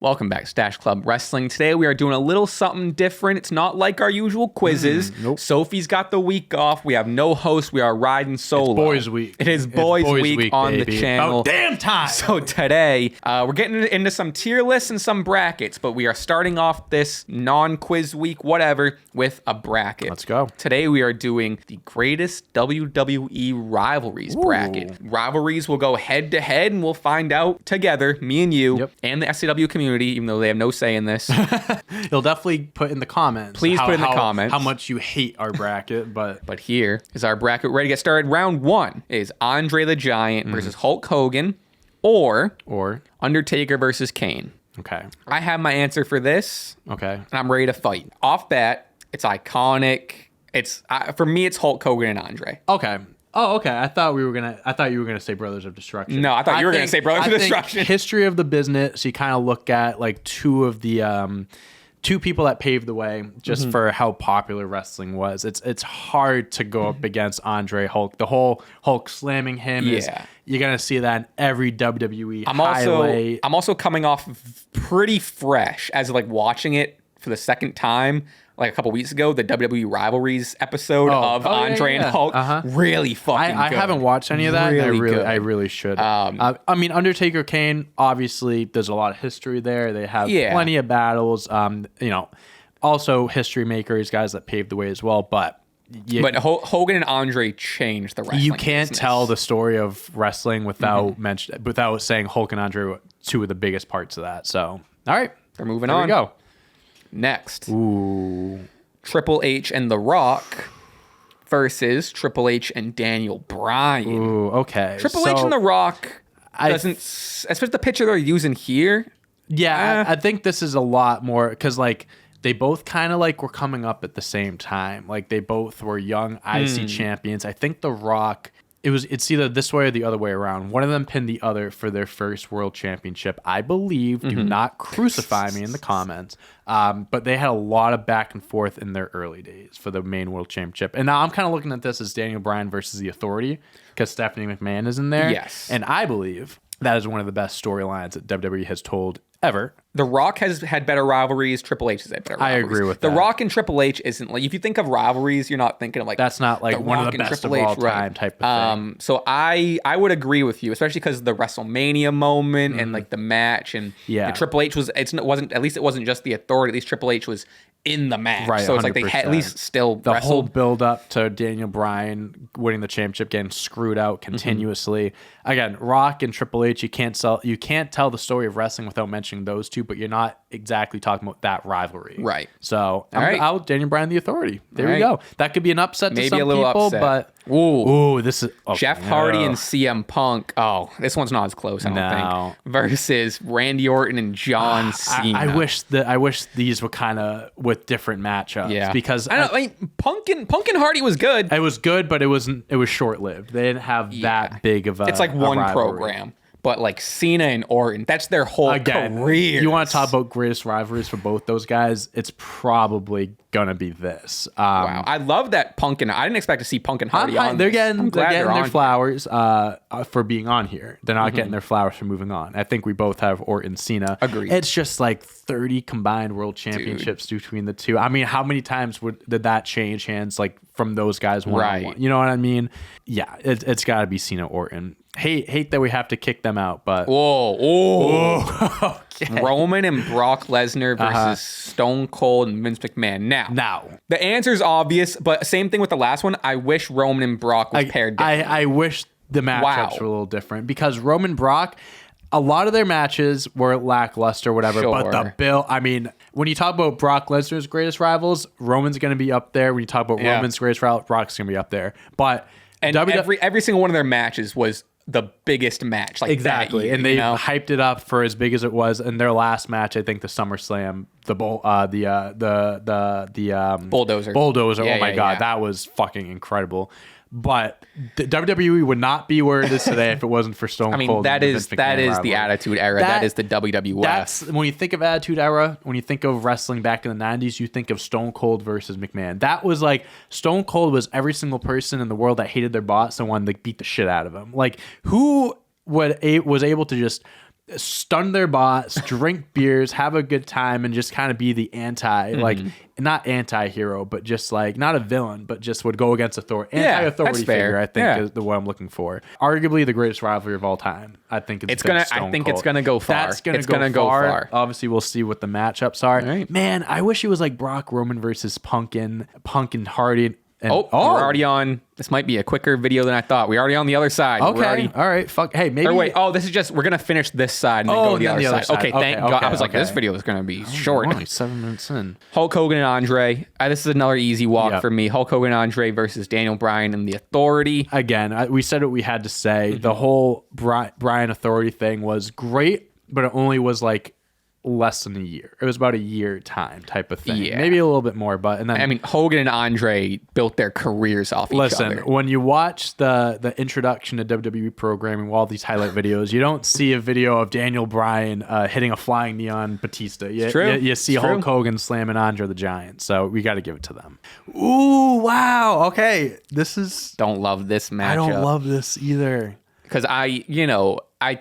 Welcome back to Stache Club Wrestling. Today we are doing a little something different. It's not like our usual quizzes. Nope. Sophie's got the week off. We have no host. We are riding solo. It's boys week. It is boys week on baby. the channel. About damn time. So today we're getting into some tier lists and some brackets, but we are starting off this non-quiz week, whatever, with a bracket. Let's go. Today we are doing the greatest WWE rivalries bracket. Rivalries will go head to head and we'll find out together, me and you, and the SCW community, even though they have no say in this. You'll definitely put in the comments. Please put in the comments how much you hate our bracket, but here is our bracket ready to get started. Round one is Andre the Giant versus Hulk Hogan or Undertaker versus Kane. Okay. I have my answer for this. Okay. And I'm ready to fight. Off bat, it's iconic. It's for me, it's Hulk Hogan and Andre. Okay. Oh, okay. I thought you were gonna say Brothers of Destruction. No, I thought you were gonna say Brothers of Destruction. History of the business. You kind of look at like two of the two people that paved the way just for how popular wrestling was. It's hard to go up against Andre Hulk. The whole Hulk slamming him is you're gonna see that in every WWE highlight. I'm also coming off pretty fresh as like watching it for the second time. Like a couple weeks ago, the WWE Rivalries episode of Andre and Hulk, really fucking good. I haven't watched any of that. Really I really should. I mean, Undertaker, Kane, obviously, there's a lot of history there. They have plenty of battles. Also history makers, guys that paved the way as well. But Hogan and Andre changed the wrestling. You can't tell the story of wrestling without without saying Hulk and Andre were two of the biggest parts of that. So, all right, they're moving on. Here we go. Next, Triple H and The Rock versus Triple H and Daniel Bryan. Ooh, okay. Triple H and The Rock doesn't, especially the picture they're using here. Yeah, I think this is a lot more because like they both kind of like were coming up at the same time. Like they both were young IC champions. I think The Rock. It's either this way or the other way around. One of them pinned the other for their first world championship, I believe. Do not crucify me in the comments. But they had a lot of back and forth in their early days for the main world championship. And now I'm kind of looking at this as Daniel Bryan versus The Authority because Stephanie McMahon is in there. Yes. And I believe that is one of the best storylines that WWE has told ever. The Rock has had better rivalries. Triple H has had better rivalries. I agree with that. The Rock and Triple H isn't like, if you think of rivalries, you're not thinking of like that's not like one of the best of all time type of thing. So I would agree with you, especially because of the WrestleMania moment and like the match and Triple H it wasn't just the Authority. At least Triple H was in the match, right? So it's like they had at least still the wrestled. Whole build up to Daniel Bryan winning the championship, getting screwed out continuously. Again, Rock and Triple H, you can't tell the story of wrestling without mentioning those two, but you're not exactly talking about that rivalry, right? So out Daniel Bryan, The Authority. There we go. That could be an upset to maybe some a little people, upset. But this is Jeff Hardy and CM Punk. Oh, this one's not as close, I don't think. Versus Randy Orton and John Cena. I wish these were kind of with different matchups. Yeah, because I mean, Punk and Hardy was good. It was good, but it was short lived. They didn't have that big of a. It's like one program. But like Cena and Orton, that's their whole career. You want to talk about greatest rivalries for both those guys? It's probably gonna be this. Wow, I love that Punk and I didn't expect to see Punk and Hardy on. They're getting their flowers for being on here. They're not getting their flowers for moving on. I think we both have Orton, Cena. Agreed. It's just like 30 combined world championships between the two. I mean, how many times did that change hands like from those guys one-on-one? You know what I mean? Yeah, it's got to be Cena, Orton. Hate that we have to kick them out, but okay. Roman and Brock Lesnar versus Stone Cold and Vince McMahon. Now the answer is obvious, but same thing with the last one. I wish Roman and Brock was paired differently. I wish the matchups were a little different because Roman Brock, a lot of their matches were lackluster, whatever. But the bill, I mean, when you talk about Brock Lesnar's greatest rivals, Roman's going to be up there. When you talk about Roman's greatest rival, Brock's going to be up there. But every single one of their matches was the biggest match, like exactly, and they hyped it up for as big as it was. In their last match, I think the SummerSlam, the bulldozer. Oh my god, that was fucking incredible. But the WWE would not be where it is today if it wasn't for Stone Cold. I mean, that is the Attitude Era. That is the WWF. That's when you think of Attitude Era. When you think of wrestling back in the 90s, you think of Stone Cold versus McMahon. That was like Stone Cold was every single person in the world that hated their boss and wanted to beat the shit out of him. Like who was able to just stun their boss, drink beers, have a good time, and just kind of be the like not anti-hero, but just like not a villain, but just would go against authority. Anti-authority figure, I think, is the one I'm looking for. Arguably the greatest rivalry of all time. I think it's gonna go far. That's gonna go far. Obviously, we'll see what the matchups are. Right. Man, I wish it was like Brock Roman versus Punk and Hardy. And, we're already on. This might be a quicker video than I thought. We're already on the other side. Okay. All right. Fuck. Hey, maybe. Or wait. This is just, we're going to finish this side and then go to the other side. Okay. Thank God. I was like, this video is going to be short. Only 7 minutes in. Hulk Hogan and Andre. This is another easy walk for me. Hulk Hogan and Andre versus Daniel Bryan and the Authority. Again, we said what we had to say. The whole Bryan Authority thing was great, but it only was like less than a year. It was about a year time type of thing. Yeah. Maybe a little bit more, but Hogan and Andre built their careers off each other. Listen, when you watch the introduction to WWE programming, all these highlight videos, you don't see a video of Daniel Bryan hitting a flying knee on Batista. You see Hulk Hogan slamming Andre the Giant. So we got to give it to them. Ooh, wow. Okay. Don't love this matchup. I don't love this either. Because I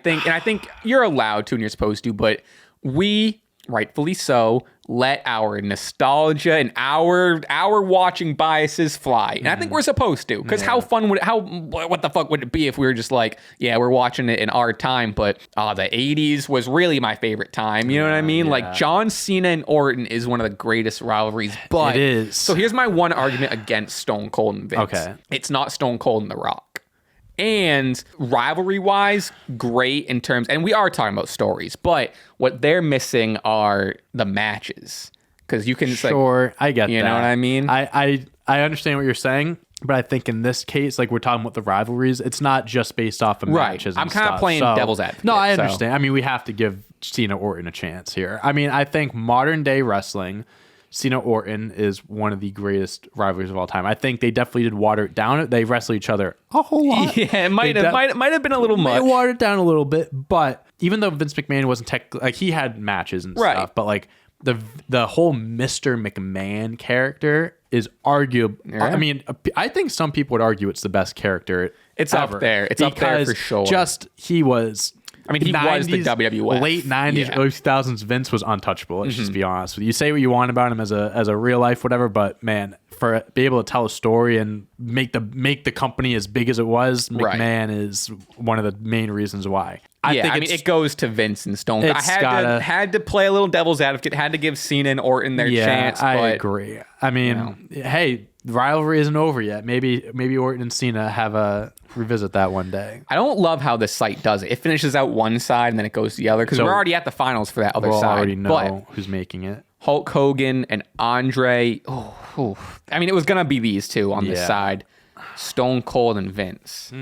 think you're allowed to and you're supposed to, but we, rightfully so, let our nostalgia and our watching biases fly. And I think we're supposed to. Because what the fuck would it be if we were just like, we're watching it in our time, but the 80s was really my favorite time. You know what I mean? Yeah. Like, John Cena and Orton is one of the greatest rivalries. But it is. So here's my one argument against Stone Cold and Vince. Okay. It's not Stone Cold and The Rock. And rivalry-wise, great in terms, and we are talking about stories, but what they're missing are the matches. Because you can... I get that. You know what I mean? I understand what you're saying, but I think in this case, like we're talking about the rivalries, it's not just based off of matches and I'm kind of playing devil's advocate. No, I understand. I mean, we have to give Cena Orton a chance here. I mean, I think modern-day wrestling... Cena Orton is one of the greatest rivalries of all time. I think they definitely did water it down. They wrestle each other a whole lot. Yeah, it might have been a little much. They watered it down a little bit, but even though Vince McMahon wasn't like he had matches and stuff, but like the whole Mr. McMahon character is arguable. Yeah. I mean, I think some people would argue it's the best character. It's ever. Up there. It's up there for sure. He was. I mean, he 90s, was the WWF. Late 90s, early 2000s, Vince was untouchable. Let's just be honest with you. You say what you want about him as a real life, whatever, but man, be able to tell a story and make the company as big as it was, McMahon is one of the main reasons why. I think it goes to Vince and Stone. I had to play a little devil's advocate, had to give Cena and Orton their chance. I agree. I mean, hey, the rivalry isn't over yet. Maybe Orton and Cena have a revisit that one day. I don't love how this site does it. It finishes out one side and then it goes to the other because we're already at the finals for that other side. We'll already know who's making it. Hulk Hogan and Andre. I mean, it was gonna be these two on this side. Stone Cold and Vince.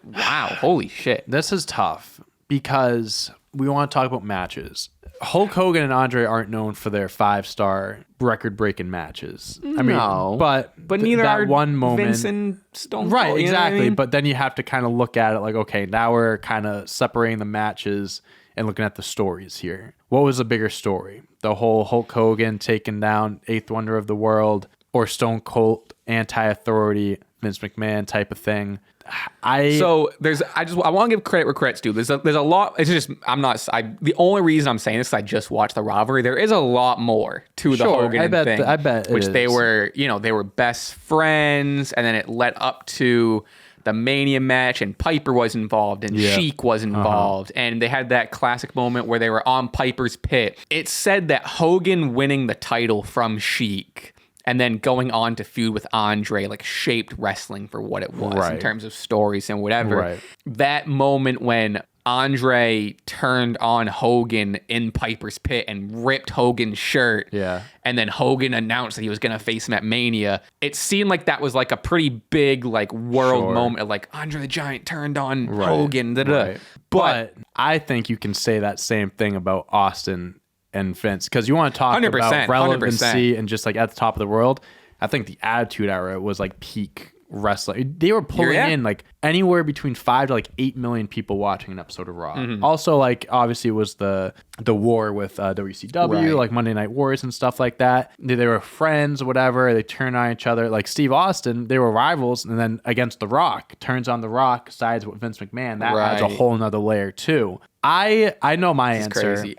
Wow, holy shit. This is tough because we want to talk about matches. Hulk Hogan and Andre aren't known for their 5-star record-breaking matches. I mean, but neither that are one moment, Vince and Stone Cold. Right, exactly. I mean? But then you have to kind of look at it like, okay, now we're kind of separating the matches and looking at the stories here. What was a bigger story? The whole Hulk Hogan taking down Eighth Wonder of the World or Stone Cold anti-authority Vince McMahon type of thing? I want to give credit where credit's due. There's a lot. It's just the only reason I'm saying this is I just watched the rivalry. There is a lot more to the Hogan thing. I bet which they were best friends, and then it led up to the Mania match, and Piper was involved, and Sheik was involved, and they had that classic moment where they were on Piper's pit. It said that Hogan winning the title from Sheik and then going on to feud with Andre, like, shaped wrestling for what it was in terms of stories and whatever. Right. That moment when Andre turned on Hogan in Piper's pit and ripped Hogan's shirt. Yeah. And then Hogan announced that he was going to face him at Mania. It seemed like that was like a pretty big, like, world moment of like Andre the Giant turned on Hogan. Right. But I think you can say that same thing about Austin and Vince, because you want to talk about relevancy 100%. And just like at the top of the world. I think the Attitude Era was like peak wrestling. They were pulling in like anywhere between 5 to like 8 million people watching an episode of Raw. Mm-hmm. Also, like, obviously it was the war with WCW, like Monday Night Wars and stuff like that. They were friends, whatever. They turned on each other. Like Steve Austin, they were rivals, and then against The Rock, turns on The Rock, sides with Vince McMahon. That adds a whole nother layer too. I know my It's answer. crazy.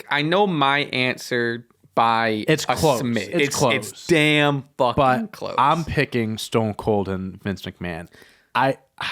I know my answer by It's a close. smidge. It's close. It's damn fucking But close. I'm picking Stone Cold and Vince McMahon.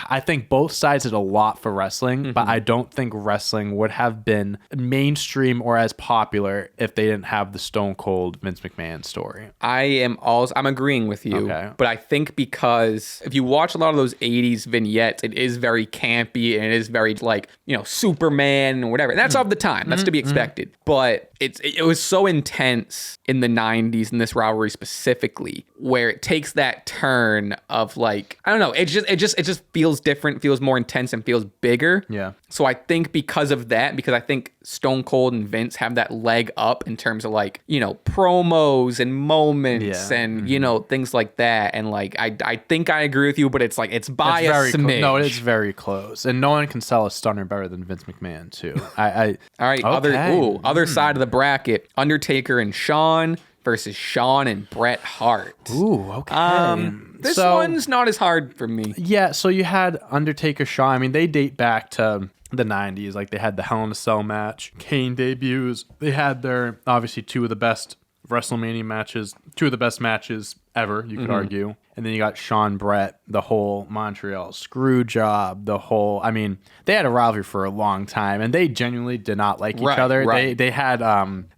I think both sides did a lot for wrestling, but I don't think wrestling would have been mainstream or as popular if they didn't have the Stone Cold Vince McMahon story. I'm agreeing with you, but I think because if you watch a lot of those 80s vignettes, it is very campy and it is very like, Superman and whatever. And that's of the time. That's to be expected. But it was so intense in the 90s in this rivalry specifically, where it takes that turn of like, I don't know, it just feels different, feels more intense, and feels bigger. Yeah. So I think because of that, because I think Stone Cold and Vince have that leg up in terms of like, promos and moments and, things like that. And like, I think I agree with you, but it's like, it's by a smidge. No, it's very close. And no one can sell a stunner better than Vince McMahon too. All right. Okay. Other side of the bracket, Undertaker and Shawn versus Shawn and Bret Hart. Ooh, okay. This one's not as hard for me. Yeah, so you had Undertaker, Shawn. I mean, they date back to the 90s. Like, they had the Hell in a Cell match, Kane debuts. They had their, obviously, two of the best WrestleMania matches, two of the best matches ever, you could argue. And then you got Shawn Brett, the whole Montreal screw job, they had a rivalry for a long time, and they genuinely did not like each other. Right. They had,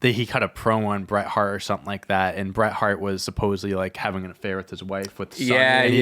he cut a promo on Bret Hart or something like that, and Bret Hart was supposedly like having an affair with his wife, with Sunny. And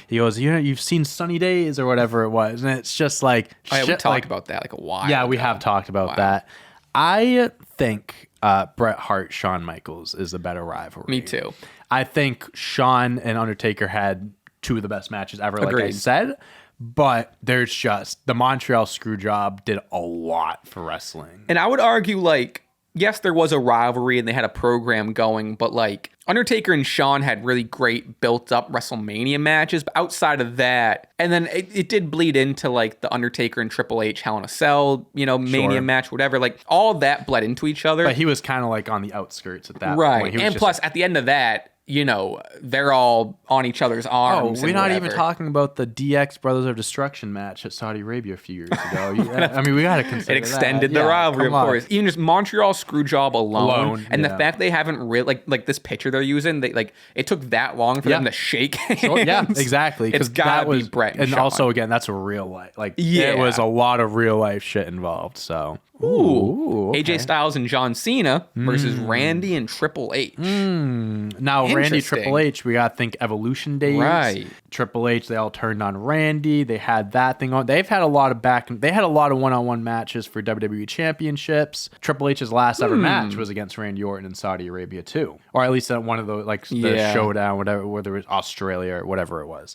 he goes, you've seen Sunny Days or whatever it was. And it's just like, we talked about that like a while Yeah, ago. we have talked about that. I think Bret Hart, Shawn Michaels is a better rivalry. Me too. I think Shawn and Undertaker had two of the best matches ever, Agreed. like I said. But there's just the Montreal Screwjob did a lot for wrestling. And I would argue, like, yes, there was a rivalry and they had a program going, but like Undertaker and Shawn had really great built up WrestleMania matches. But outside of that, and then it did bleed into like the Undertaker and Triple H Hell in a Cell, Mania match, whatever. Like all of that bled into each other. But he was kind of like on the outskirts at that point. Right. He was And plus, at the end of that, they're all on each other's arms. We're not even talking about the DX Brothers of Destruction match at Saudi Arabia a few years ago. We got to consider it extended the rivalry, of course. Even just Montreal Screwjob alone and the fact they haven't really like this picture they're using. It took that long for them to shake hands. Sure, yeah, exactly. It's gotta be Bret and Shawn. Also, again, that's a real life. It was a lot of real life shit involved. So. Ooh, okay. AJ Styles and John Cena versus Randy and Triple H. Now, Randy, Triple H, we got to think Evolution days. Right. Triple H, they all turned on Randy. They had that thing on. They've had a lot of one-on-one matches for WWE championships. Triple H's last ever match was against Randy Orton in Saudi Arabia too. Or at least at one of those, the showdown, whatever, whether it was Australia or whatever it was.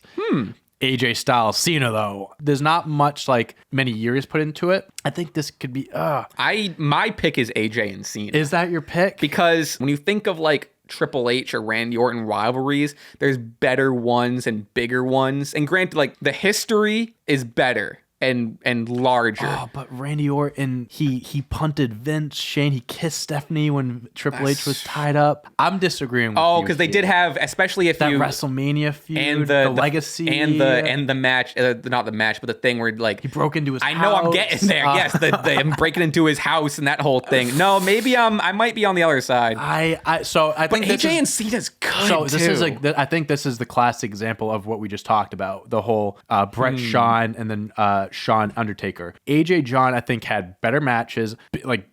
AJ Styles, Cena, though, there's not much many years put into it. I think this could be. My pick is AJ and Cena. Is that your pick? Because when you think of Triple H or Randy Orton rivalries, there's better ones and bigger ones. And granted, the history is better and larger. Oh, but Randy Orton, he punted Vince. Shane, he kissed Stephanie when Triple H was tied up. I'm disagreeing with you. Oh, because they did have, especially if that you WrestleMania feud and the legacy and the match, not the match, but the thing where he broke into his house. I know I'm getting there. Yes, the him breaking into his house and that whole thing. No, maybe I might be on the other side. I think AJ and Cena's good. So this is I think this is the classic example of what we just talked about. The whole Bret Shawn and then Shawn Undertaker. AJ John, I think, had better matches,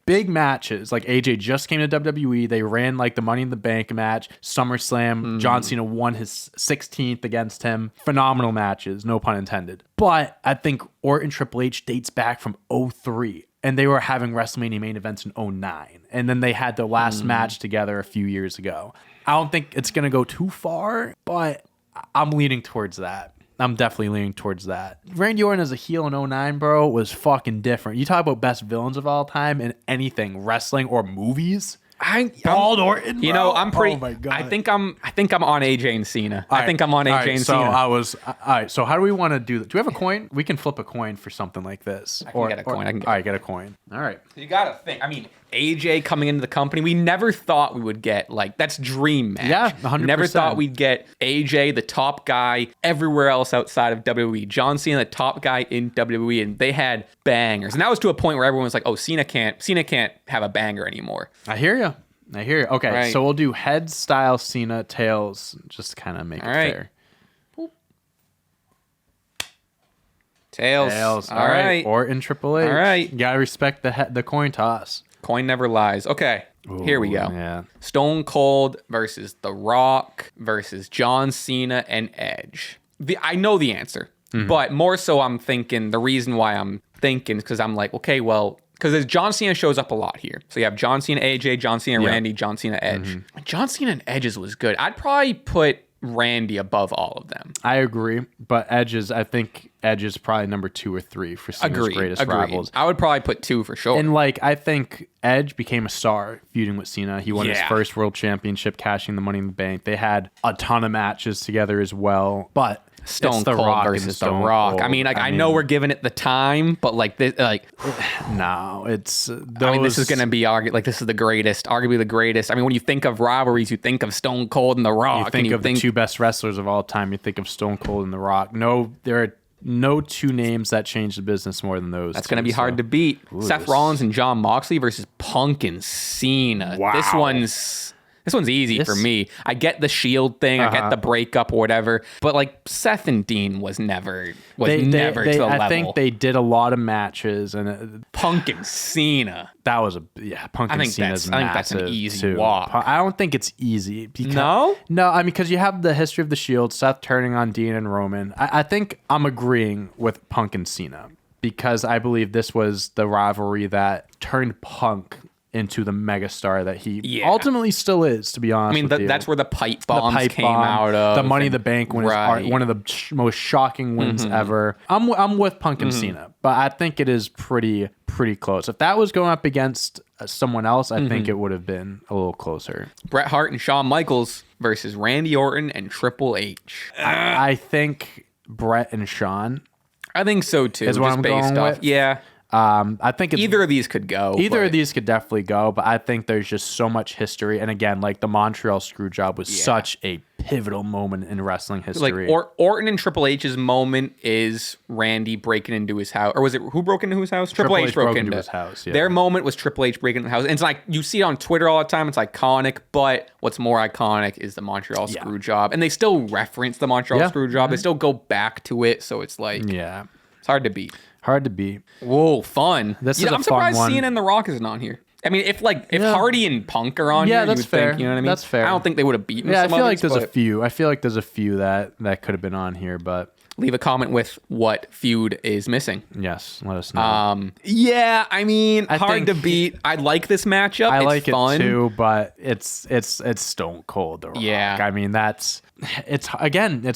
big matches. AJ just came to WWE. They ran the Money in the Bank match, SummerSlam. John Cena won his 16th against him. Phenomenal matches, no pun intended. But I think Orton Triple H dates back from 2003. And they were having WrestleMania main events in 2009. And then they had their last match together a few years ago. I don't think it's going to go too far, but I'm leaning towards that. I'm definitely leaning towards that. Randy Orton as a heel in 2009, bro, was fucking different. You talk about best villains of all time in anything, wrestling or movies. Bald Orton, bro. I'm pretty. Oh my God. I think I'm on AJ and Cena. I think I'm on AJ and Cena. All right. So how do we want to do that? Do we have a coin? We can flip a coin for something like this. I can get a coin. All right, get a coin. All right. You gotta think. AJ coming into the company. We never thought we would get, like, that's dream match. Yeah, 100%. Never thought we'd get AJ, the top guy everywhere else outside of WWE. John Cena, the top guy in WWE, and they had bangers. And that was to a point where everyone was like, oh, Cena can't have a banger anymore. I hear you. Okay, right. so we'll do head style Cena, tails, just kind of make it fair. Tails. All right. Orton, Triple H. All right. You gotta respect the coin toss. Coin never lies. Okay. Here we go. Yeah. Stone Cold versus The Rock versus John Cena and Edge. I know the answer, but more so I'm thinking, the reason why I'm thinking is because I'm like, okay, well, because John Cena shows up a lot here. So you have John Cena, AJ, John Cena, Randy, John Cena, Edge. John Cena and Edge's was good. I'd probably put Randy above all of them. I agree, but I think Edge is probably number 2 or 3 for Cena's greatest rivals. I would probably put 2 for sure. And like, I think Edge became a star feuding with Cena. He won his first world championship, cashing the Money in the Bank. They had a ton of matches together as well, but Stone Cold versus The Rock. I mean, I know we're giving it the time, but like this, no, it's. This is gonna be this is the greatest, arguably the greatest. I mean, when you think of rivalries, you think of Stone Cold and The Rock. You think of the 2 best wrestlers of all time. You think of Stone Cold and The Rock. No, there are no 2 names that change the business more than those. That's going to be hard to beat. Seth Rollins and Jon Moxley versus Punk and Cena. Wow. This one's easy for me. I get the Shield thing. I get the breakup or whatever. But like Seth and Dean was never to the level. I think they did a lot of matches, and Punk and Cena. That was Punk and Cena's massive. I think that's an easy walk. I don't think it's easy. No, I mean, because you have the history of the Shield, Seth turning on Dean and Roman. I think I'm agreeing with Punk and Cena because I believe this was the rivalry that turned Punk into the megastar that he ultimately still is, to be honest. I mean, that's where the pipe bombs came out of. The Money in the Bank win is one of the most shocking wins ever. I'm with Punk and Cena, but I think it is pretty close. If that was going up against someone else, I think it would have been a little closer. Bret Hart and Shawn Michaels versus Randy Orton and Triple H. I think Bret and Shawn. I think so too. Is what I'm going with. Yeah. I think either of these could go. Either of these could definitely go, but I think there's just so much history. And again, like the Montreal Screwjob was such a pivotal moment in wrestling history. Like Orton and Triple H's moment is Randy breaking into his house, or was it who broke into his house? Triple H broke into his house. Yeah. Their moment was Triple H breaking into the house, and it's like you see it on Twitter all the time. It's iconic, but what's more iconic is the Montreal Screwjob, and they still reference the Montreal Screwjob. They still go back to it, so it's like it's hard to beat. Hard to beat. Whoa, fun. I'm surprised Cena and The Rock isn't on here. I mean, if Hardy and Punk are on here, that's you would fair. think, you know what I mean? That's fair. I don't think they would have beaten I some feel others, like there's a few. I feel like there's a few that could have been on here, but leave a comment with what feud is missing. Yes, let us know. I mean, hard to beat. I like this matchup. I like fun. it too, but it's Stone Cold, The Rock. Yeah. I mean, it's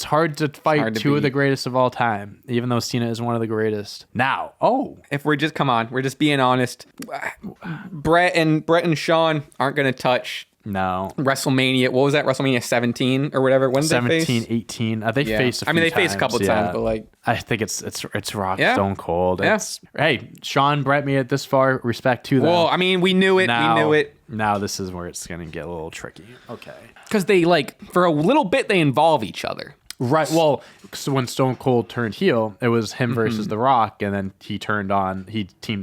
hard to fight 2 of the greatest of all time, even though Cena is one of the greatest. Now, if we're just being honest, Brett and Shawn aren't going to touch. No. WrestleMania, what was that? WrestleMania 17 or whatever. When did 17, they face? 18. They faced a few they times. faced a couple times, but like I think it's Rock, Stone Cold. Hey, Shawn, Brett made it this far. Respect to them. Well, I mean, we knew it. Now this is where it's gonna get a little tricky. Okay. Because they for a little bit they involve each other. Right. Well, so when Stone Cold turned heel, it was him versus The Rock, and then he teamed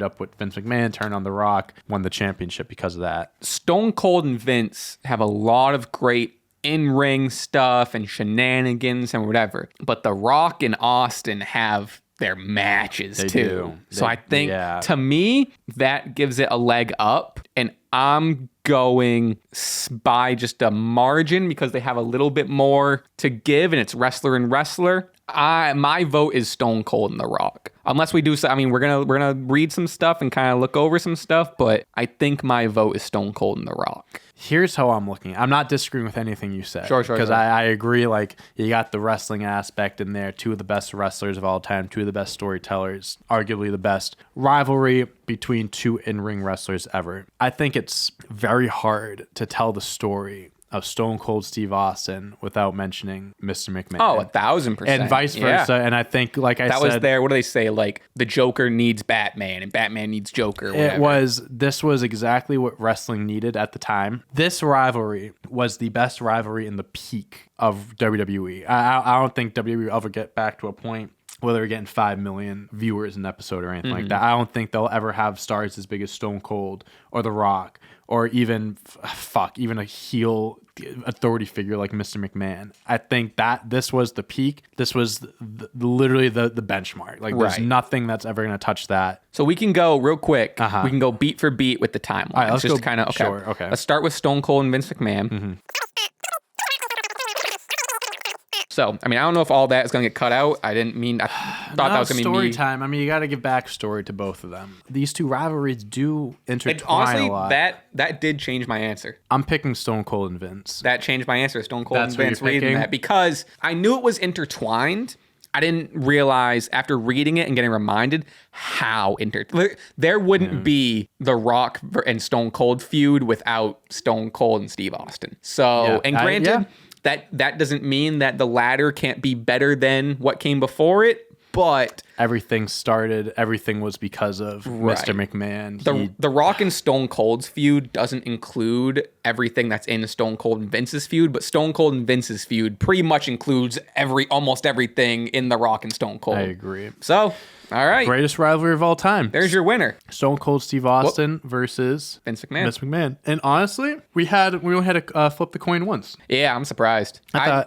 up with Vince McMahon, turned on The Rock, won the championship because of that. Stone Cold and Vince have a lot of great in-ring stuff and shenanigans and whatever, but The Rock and Austin have their matches too. So I think to me that gives it a leg up, and I'm going by just a margin because they have a little bit more to give, and it's wrestler and wrestler. My vote is Stone Cold and The Rock. Unless we do so, I mean, we're gonna read some stuff and kind of look over some stuff, but I think my vote is Stone Cold and The Rock. Here's how I'm looking. I'm not disagreeing with anything you said. Sure. Because I agree, like, you got the wrestling aspect in there, 2 of the best wrestlers of all time, 2 of the best storytellers, arguably the best rivalry between 2 in-ring wrestlers ever. I think it's very hard to tell the story of Stone Cold Steve Austin without mentioning Mr. McMahon. Oh, 1,000%. And vice versa. And I think, like I said, that was there. What do they say? Like the Joker needs Batman and Batman needs Joker. Or whatever. This was exactly what wrestling needed at the time. This rivalry was the best rivalry in the peak of WWE. I don't think WWE will ever get back to a point where they're getting 5 million viewers an episode or anything like that. I don't think they'll ever have stars as big as Stone Cold or The Rock or even even a heel authority figure like Mr. McMahon. I think that this was the peak. This was literally the benchmark. Like there's nothing that's ever going to touch that. So we can go real quick. We can go beat for beat with the timeline. All right, let's just go. Kind of okay. Sure, okay. Let's start with Stone Cold and Vince McMahon. So, I mean, I don't know if all that is going to get cut out. I thought that was going to be story time. I mean, you got to give backstory to both of them. These two rivalries do intertwine a lot. That did change my answer. I'm picking Stone Cold and Vince. That changed my answer. Stone Cold That's and Vince reading that because I knew it was intertwined. I didn't realize after reading it and getting reminded how there wouldn't be the Rock and Stone Cold feud without Stone Cold and Steve Austin. So, and granted, that doesn't mean that the latter can't be better than what came before it, but everything was because of Mr. McMahon. The Rock and Stone Cold's feud doesn't include everything that's in Stone Cold and Vince's feud, but Stone Cold and Vince's feud pretty much includes almost everything in the Rock and Stone Cold. I agree. So, all right. Greatest rivalry of all time. There's your winner. Stone Cold Steve Austin versus Vince McMahon. And honestly, we only had to flip the coin once. Yeah, I'm surprised. I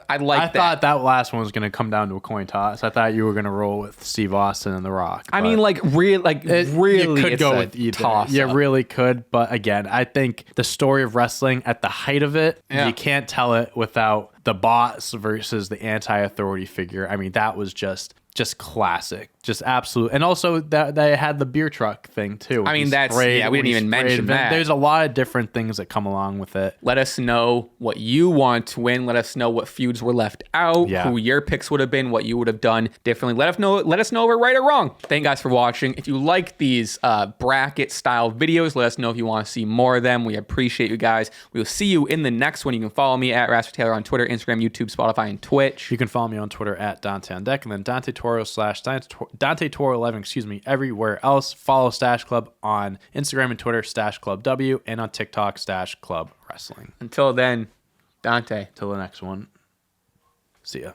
thought that last one was going to come down to a coin toss. I thought you were going to roll with Steve Austin and The Rock. I mean, really, you could go with either. Toss you really could. But again, I think the story of wrestling at the height of it, you can't tell it without the boss versus the anti-authority figure. I mean, that was just classic, just absolute. And also that they had the beer truck thing too. I mean, we didn't even mention that. There's a lot of different things that come along with it. Let us know what you want to win. Let us know what feuds were left out, who your picks would have been, what you would have done differently. Let us know if we're right or wrong. Thank you guys for watching. If you like these bracket style videos, let us know if you want to see more of them. We appreciate you guys. We will see you in the next one. You can follow me at Rasper Taylor on Twitter, Instagram, YouTube, Spotify, and Twitch. You can follow me on Twitter at Dante on Deck, and then Dante Dante Toro 11, everywhere else. Follow Stache Club on Instagram and Twitter, Stache Club W, and on TikTok, Stache Club Wrestling. Until then, Dante. Till the next one. See ya.